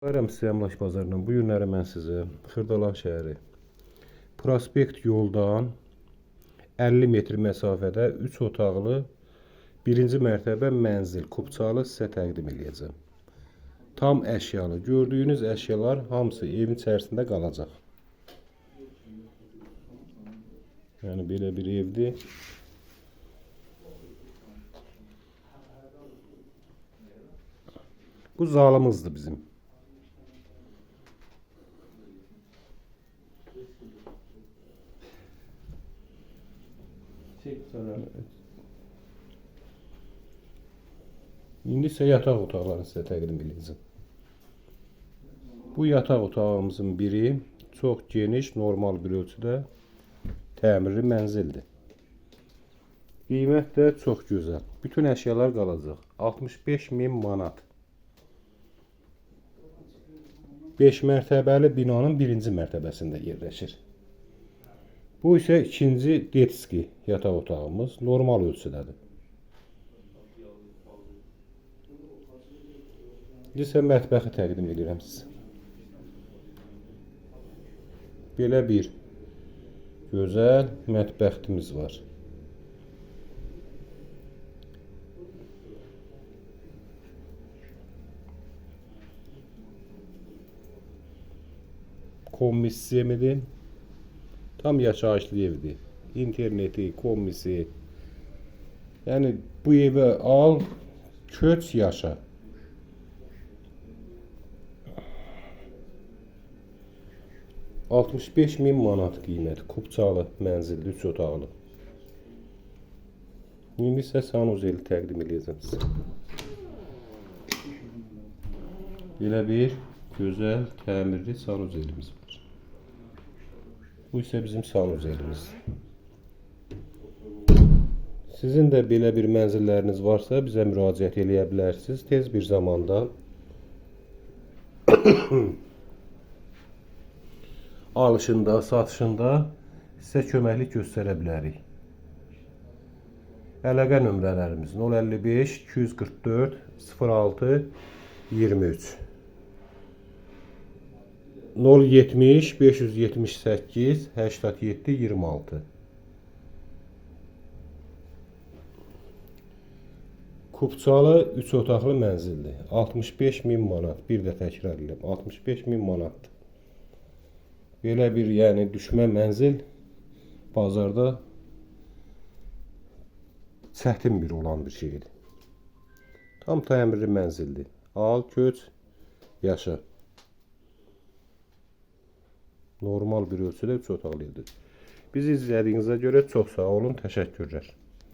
Bayram sizə əmlak bazarından bu günləri mən sizə Xırdalan şəhəri Prospekt yoldan 50 metr məsafədə 3 otaqlı 1-ci mərtəbə mənzil Kupçalı sizə təqdim edəcəm. Tam əşyalı. Gördüyünüz əşyalar hamısı evin içərisində qalacaq. Yəni belə bir evdir. Bu zalımızdır bizim. İndi isə yataq otaqlarını sizə təqdim edəcəm. Bu yataq otağımızın biri çox geniş, normal bir ölçüdə təmirli mənzildir. Qiymət də çox gözəl. Bütün əşyalar qalacaq. 65.000 manat. 5 mərtəbəli binanın 1-ci mərtəbəsində yerləşir. Bu isə ikinci detski yataq otağımız. Normal ölçüdədir. İndi isə mətbəxi təqdim edirəm sizə. Belə bir gözəl mətbəximiz var. Kombi sistemidir. Tam yaşayışlı evdir. İnterneti, kombisi. Yəni bu evi al, köç, yaşa. $65.000 manat qiymət. Kupçalı mənzilli 3 otaqlı. İndi isə sanuzeli təqdim edəcəm sizə. Belə bir gözəl təmirli sanuzelimiz var. Bu isə bizim sanuzelimiz. Sizin də belə bir mənzilləriniz varsa bizə müraciət eləyə bilərsiniz. Tez bir zamanda alışında, satışında sizə köməklik göstərə bilərik. Əlaqə nömrələrimiz 055 244 06 23 070 578 87 26. Kupçalı 3 otaqlı mənzildir. 65.000 manat. Bir də təkrar edirəm. 65.000 manatdır. Belə bir düşmə mənzil bazarda çətin bir olan bir şeydir. Tam təmirli mənzildir. Al, köç, yaşa. Normal bir ölçüdə 3 otaqlı evdir. Bizi izlədiyinizə görə çox sağ olun, təşəkkürlər.